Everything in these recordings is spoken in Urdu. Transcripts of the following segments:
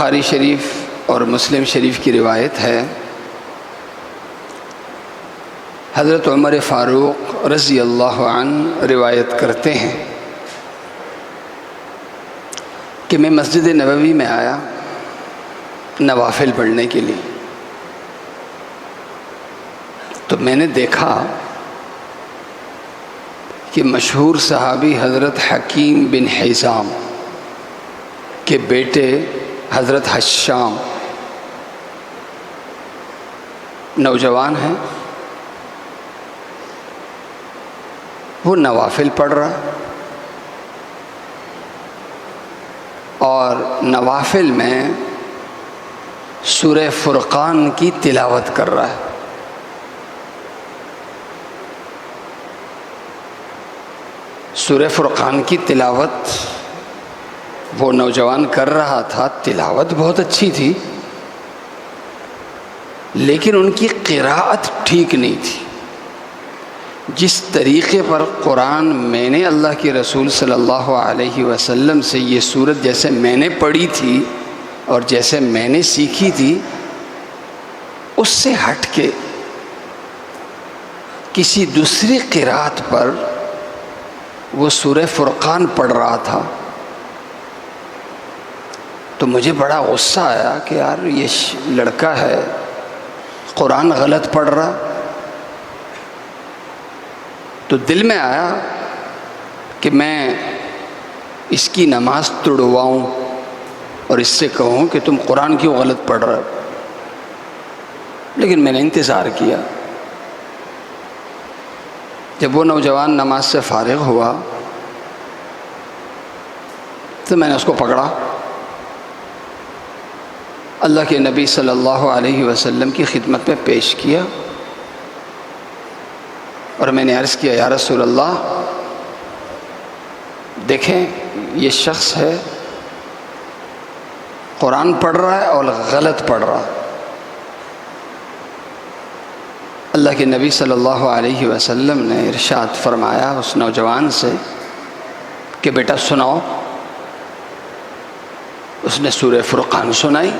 بخاری شریف اور مسلم شریف کی روایت ہے، حضرت عمر فاروق رضی اللہ عنہ روایت کرتے ہیں کہ میں مسجد نبوی میں آیا نوافل پڑھنے کے لیے، تو میں نے دیکھا کہ مشہور صحابی حضرت حکیم بن حزام کے بیٹے حضرت حشام نوجوان ہیں، وہ نوافل پڑھ رہا اور نوافل میں سورہ فرقان کی تلاوت کر رہا ہے۔ سورہ فرقان کی تلاوت وہ نوجوان کر رہا تھا، تلاوت بہت اچھی تھی، لیکن ان کی قراءت ٹھیک نہیں تھی۔ جس طریقے پر قرآن میں نے اللہ کے رسول صلی اللہ علیہ وسلم سے یہ سورت جیسے میں نے پڑھی تھی اور جیسے میں نے سیکھی تھی، اس سے ہٹ کے کسی دوسری قراءت پر وہ سورہ فرقان پڑھ رہا تھا، تو مجھے بڑا غصہ آیا کہ یار یہ لڑکا ہے قرآن غلط پڑھ رہا۔ تو دل میں آیا کہ میں اس کی نماز توڑواؤں اور اس سے کہوں کہ تم قرآن کیوں غلط پڑھ رہے ہو، لیکن میں نے انتظار کیا۔ جب وہ نوجوان نماز سے فارغ ہوا تو میں نے اس کو پکڑا، اللہ کے نبی صلی اللہ علیہ وسلم کی خدمت میں پیش کیا اور میں نے عرض کیا، یا رسول اللہ دیکھیں یہ شخص ہے قرآن پڑھ رہا ہے اور غلط پڑھ رہا ہے۔ اللہ کے نبی صلی اللہ علیہ وسلم نے ارشاد فرمایا اس نوجوان سے کہ بیٹا سناؤ۔ اس نے سورہ فرقان سنائی۔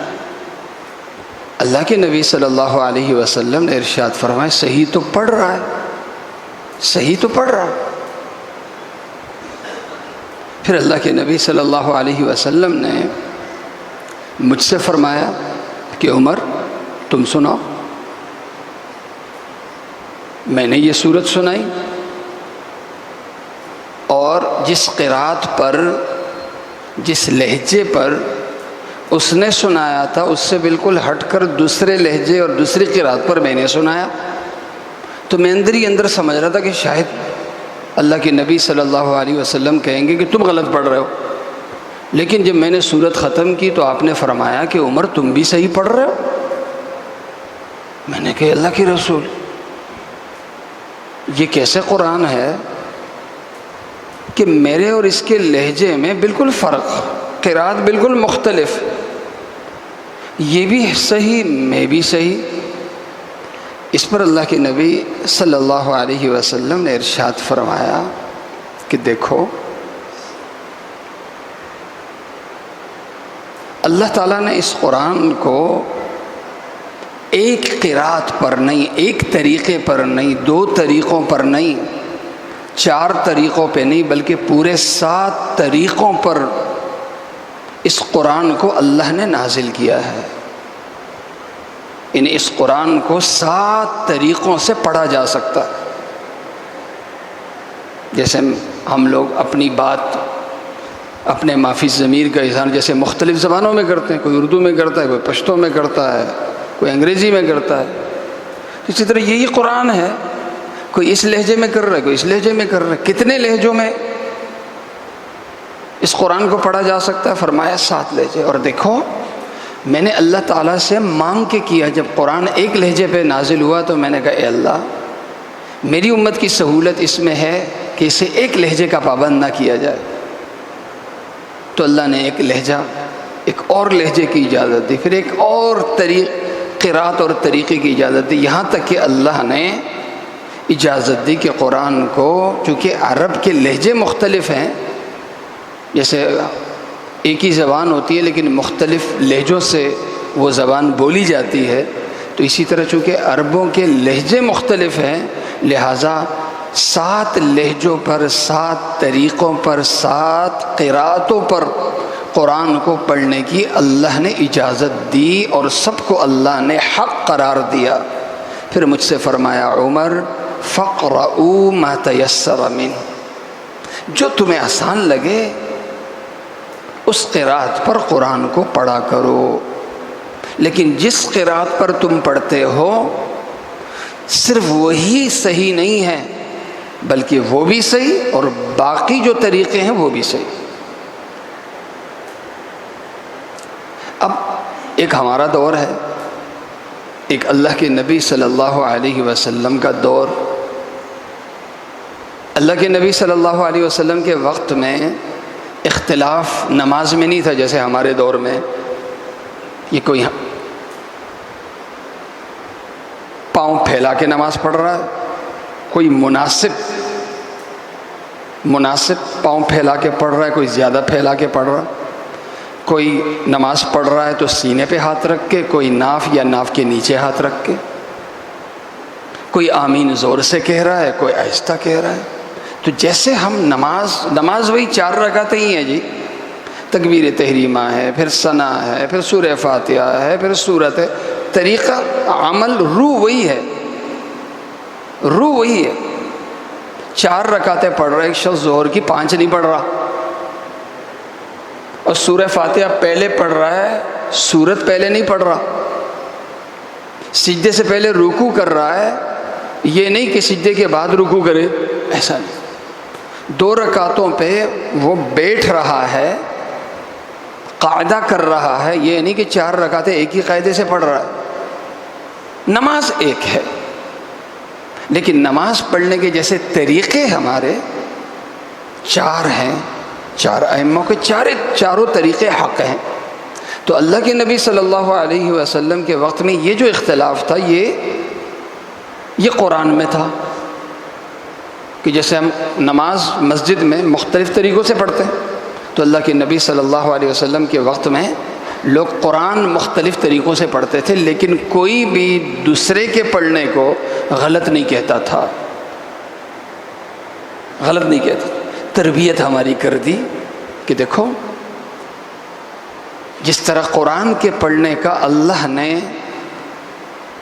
اللہ کے نبی صلی اللہ علیہ وسلم نے ارشاد فرمایا صحیح تو پڑھ رہا ہے، صحیح تو پڑھ رہا ہے۔ پھر اللہ کے نبی صلی اللہ علیہ وسلم نے مجھ سے فرمایا کہ عمر تم سناؤ۔ میں نے یہ سورت سنائی اور جس قرات پر، جس لہجے پر اس نے سنایا تھا اس سے بالکل ہٹ کر دوسرے لہجے اور دوسری قرات پر میں نے سنایا۔ تو میں اندر ہی اندر سمجھ رہا تھا کہ شاید اللہ کے نبی صلی اللہ علیہ وسلم کہیں گے کہ تم غلط پڑھ رہے ہو، لیکن جب میں نے سورت ختم کی تو آپ نے فرمایا کہ عمر تم بھی صحیح پڑھ رہے ہو۔ میں نے کہا اللہ کے رسول یہ کیسے قرآن ہے کہ میرے اور اس کے لہجے میں بالکل فرق، قرات بالکل مختلف، یہ بھی صحیح میں بھی صحیح۔ اس پر اللہ کے نبی صلی اللہ علیہ وسلم نے ارشاد فرمایا کہ دیکھو اللہ تعالیٰ نے اس قرآن کو ایک قرات پر نہیں، ایک طریقے پر نہیں، دو طریقوں پر نہیں، چار طریقوں پہ نہیں، بلکہ پورے 7 طریقوں پر اس قرآن کو اللہ نے نازل کیا ہے۔ اس قرآن کو 7 طریقوں سے پڑھا جا سکتا ہے۔ جیسے ہم لوگ اپنی بات اپنے مافی ضمیر کا اظہار جیسے مختلف زبانوں میں کرتے ہیں، کوئی اردو میں کرتا ہے، کوئی پشتو میں کرتا ہے، کوئی انگریزی میں کرتا ہے، اسی طرح یہی قرآن ہے، کوئی اس لہجے میں کر رہا ہے، کوئی اس لہجے میں کر رہا ہے۔ کتنے لہجوں میں اس قرآن کو پڑھا جا سکتا ہے؟ فرمایا 7 لہجے۔ اور دیکھو میں نے اللہ تعالیٰ سے مانگ کے کیا، جب قرآن ایک لہجے پہ نازل ہوا تو میں نے کہا اے اللہ میری امت کی سہولت اس میں ہے کہ اسے ایک لہجے کا پابند نہ کیا جائے، تو اللہ نے ایک لہجہ، ایک اور لہجے کی اجازت دی، پھر ایک اور قرات اور طریقے کی اجازت دی، یہاں تک کہ اللہ نے اجازت دی کہ قرآن کو، چونکہ عرب کے لہجے مختلف ہیں، جیسے ایک ہی زبان ہوتی ہے لیکن مختلف لہجوں سے وہ زبان بولی جاتی ہے، تو اسی طرح چونکہ عربوں کے لہجے مختلف ہیں، لہٰذا 7 لہجوں پر، 7 طریقوں پر، 7 قرأتوں پر قرآن کو پڑھنے کی اللہ نے اجازت دی، اور سب کو اللہ نے حق قرار دیا۔ پھر مجھ سے فرمایا عمر فَاقْرَؤُوا مَا تَيَسَّرَ مِنْهُ، جو تمہیں آسان لگے اس قرأت پر قرآن کو پڑھا کرو، لیکن جس قرأت پر تم پڑھتے ہو صرف وہی صحیح نہیں ہے، بلکہ وہ بھی صحیح اور باقی جو طریقے ہیں وہ بھی صحیح۔ اب ایک ہمارا دور ہے، ایک اللہ کے نبی صلی اللہ علیہ وسلم کا دور۔ اللہ کے نبی صلی اللہ علیہ وسلم کے وقت میں اختلاف نماز میں نہیں تھا جیسے ہمارے دور میں، یہ کوئی پاؤں پھیلا کے نماز پڑھ رہا ہے، کوئی مناسب پاؤں پھیلا کے پڑھ رہا ہے، کوئی زیادہ پھیلا کے پڑھ رہا ہے، کوئی نماز پڑھ رہا ہے تو سینے پہ ہاتھ رکھ کے، کوئی ناف یا ناف کے نیچے ہاتھ رکھ کے، کوئی آمین زور سے کہہ رہا ہے، کوئی آہستہ کہہ رہا ہے۔ تو جیسے ہم نماز وہی 4 رکعتیں ہی ہیں جی، تکبیر تحریمہ ہے، پھر ثنا ہے، پھر سورہ فاتحہ ہے، پھر سورت ہے، طریقہ عمل روح وہی ہے، روح وہی ہے۔ 4 رکعتیں پڑھ رہا ہے ایک شخص، ظہر کی 5 نہیں پڑھ رہا، اور سورہ فاتحہ پہلے پڑھ رہا ہے، سورت پہلے نہیں پڑھ رہا، سجدے سے پہلے رکوع کر رہا ہے، یہ نہیں کہ سجدے کے بعد رکوع کرے، ایسا نہیں۔ 2 رکعتوں پہ وہ بیٹھ رہا ہے، قاعدہ کر رہا ہے، یہ نہیں کہ 4 رکعتیں ایک ہی قاعدے سے پڑھ رہا ہے۔ نماز ایک ہے، لیکن نماز پڑھنے کے جیسے طریقے ہمارے 4 ہیں، 4 ائموں کے چاروں طریقے حق ہیں۔ تو اللہ کے نبی صلی اللہ علیہ وسلم کے وقت میں یہ جو اختلاف تھا یہ قرآن میں تھا، کہ جیسے ہم نماز مسجد میں مختلف طریقوں سے پڑھتے ہیں، تو اللہ کے نبی صلی اللہ علیہ وسلم کے وقت میں لوگ قرآن مختلف طریقوں سے پڑھتے تھے، لیکن کوئی بھی دوسرے کے پڑھنے کو غلط نہیں کہتا تھا، غلط نہیں کہتا۔ تربیت ہماری کر دی کہ دیکھو جس طرح قرآن کے پڑھنے کا اللہ نے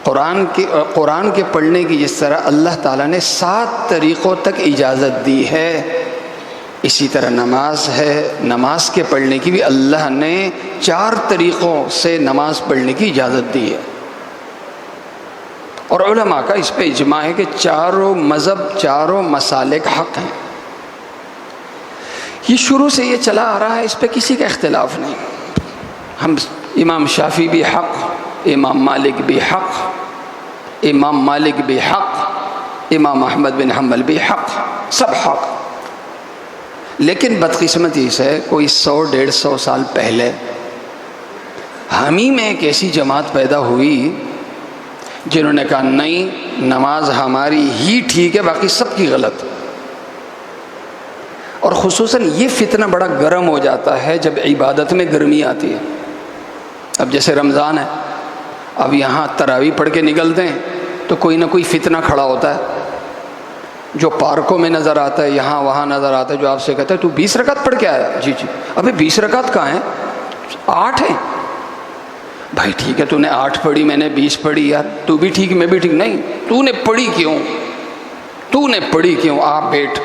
قرآن کے پڑھنے کی جس طرح اللہ تعالیٰ نے 7 طریقوں تک اجازت دی ہے، اسی طرح نماز ہے، نماز کے پڑھنے کی بھی اللہ نے 4 طریقوں سے نماز پڑھنے کی اجازت دی ہے۔ اور علماء کا اس پہ اجماع ہے کہ چاروں مذہب، چاروں مسالک حق ہیں۔ یہ شروع سے یہ چلا آ رہا ہے، اس پہ کسی کا اختلاف نہیں۔ ہم امام شافعی بھی حق، امام مالک بھی حق، امام مالک بھی حق، امام احمد بن حنبل بھی حق، سب حق۔ لیکن بدقسمتی سے کوئی 100-150 سال پہلے ہم ہی میں ایک ایسی جماعت پیدا ہوئی جنہوں نے کہا نہیں، نماز ہماری ہی ٹھیک ہے، باقی سب کی غلط۔ اور خصوصاً یہ فتنہ بڑا گرم ہو جاتا ہے جب عبادت میں گرمی آتی ہے۔ اب جیسے رمضان ہے، اب یہاں تراویح پڑھ کے نکلتے ہیں تو کوئی نہ کوئی فتنہ کھڑا ہوتا ہے، جو پارکوں میں نظر آتا ہے، یہاں وہاں نظر آتا ہے، جو آپ سے کہتا ہے تو 20 رکعت پڑھ کے آیا؟ جی جی۔ ابھی 20 رکعت کہاں ہیں؟ 8 ہیں۔ بھائی ٹھیک ہے، تو نے 8 پڑھی، میں نے 20 پڑھی، یار تو بھی ٹھیک میں بھی ٹھیک۔ نہیں، تو نے پڑھی کیوں؟ تو نے پڑھی کیوں؟ آپ بیٹھ،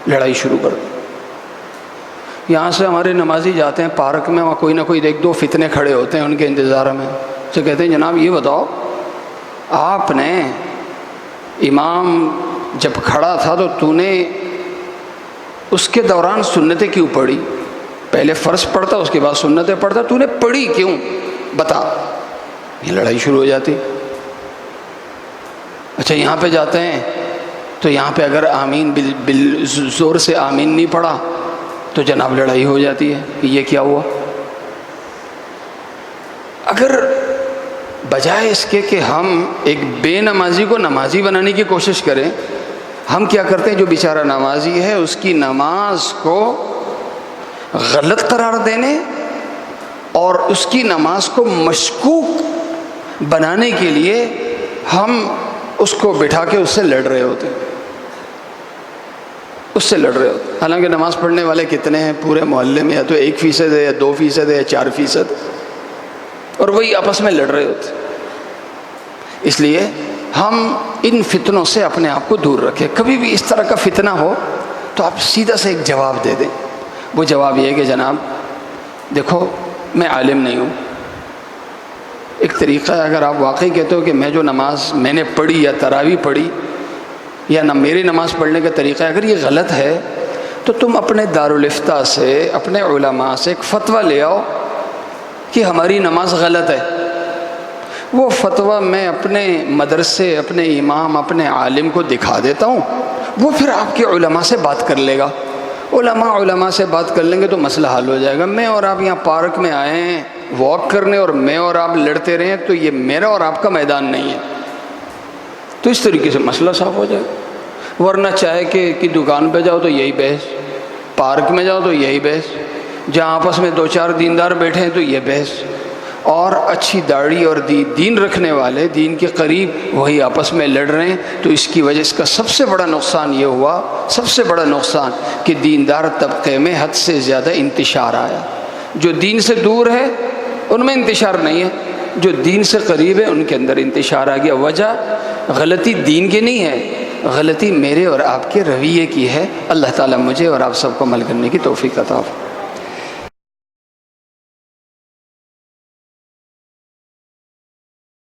لڑائی شروع کر دی۔ یہاں سے ہمارے نمازی جاتے ہیں پارک میں، وہاں کوئی نہ کوئی 1-2 فتنے کھڑے ہوتے ہیں ان کے انتظار میں، سے کہتے ہیں جناب یہ بتاؤ، آپ نے امام جب کھڑا تھا تو نے اس کے دوران سنتیں کیوں پڑھی؟ پہلے فرض پڑھتا، اس کے بعد سنتیں پڑھتا، تو نے پڑھی کیوں؟ بتا۔ یہ لڑائی شروع ہو جاتی۔ اچھا یہاں پہ جاتے ہیں تو یہاں پہ اگر آمین زور سے آمین نہیں پڑھا تو جناب لڑائی ہو جاتی ہے کہ یہ کیا ہوا۔ اگر بجائے اس کے کہ ہم ایک بے نمازی کو نمازی بنانے کی کوشش کریں، ہم کیا کرتے ہیں جو بیچارہ نمازی ہے اس کی نماز کو غلط قرار دینے اور اس کی نماز کو مشکوک بنانے کے لیے ہم اس کو بٹھا کے اس سے لڑ رہے ہوتے ہیں، اس سے لڑ رہے ہوتے ہیں۔ حالانکہ نماز پڑھنے والے کتنے ہیں پورے محلے میں؟ یا تو 1% ہے، یا 2% ہے، یا 4%، اور وہی آپس میں لڑ رہے ہوتے ہیں۔ اس لیے ہم ان فتنوں سے اپنے آپ کو دور رکھیں۔ کبھی بھی اس طرح کا فتنہ ہو تو آپ سیدھا سے ایک جواب دے دیں۔ وہ جواب یہ ہے کہ جناب دیکھو میں عالم نہیں ہوں۔ ایک طریقہ ہے، اگر آپ واقعی کہتے ہو کہ میں جو نماز میں نے پڑھی یا تراویح پڑھی یا نہ میری نماز پڑھنے کا طریقہ ہے، اگر یہ غلط ہے تو تم اپنے دارالافتاء سے، اپنے علماء سے ایک فتویٰ لے آؤ کہ ہماری نماز غلط ہے۔ وہ فتویٰ میں اپنے مدرسے، اپنے امام، اپنے عالم کو دکھا دیتا ہوں، وہ پھر آپ کے علماء سے بات کر لے گا۔ علماء سے بات کر لیں گے تو مسئلہ حل ہو جائے گا۔ میں اور آپ یہاں پارک میں آئے ہیں واک کرنے اور میں اور آپ لڑتے رہیں تو یہ میرا اور آپ کا میدان نہیں ہے، تو اس طریقے سے مسئلہ صاف ہو جائے گا۔ ورنہ چائے کی دکان پہ جاؤ تو یہی بحث، پارک میں جاؤ تو یہی بحث، جہاں آپس میں 2-4 دیندار بیٹھے ہیں تو یہ بحث، اور اچھی داڑھی اور دین رکھنے والے، دین کے قریب، وہی آپس میں لڑ رہے ہیں۔ تو اس کی وجہ، اس کا سب سے بڑا نقصان یہ ہوا، سب سے بڑا نقصان کہ دیندار طبقے میں حد سے زیادہ انتشار آیا۔ جو دین سے دور ہے ان میں انتشار نہیں ہے، جو دین سے قریب ہے ان کے اندر انتشار آ گیا۔ وجہ غلطی دین کی نہیں ہے، غلطی میرے اور آپ کے رویے کی ہے۔ اللہ تعالیٰ مجھے اور آپ سب کو عمل کرنے کی توفیق عطا فرمائے۔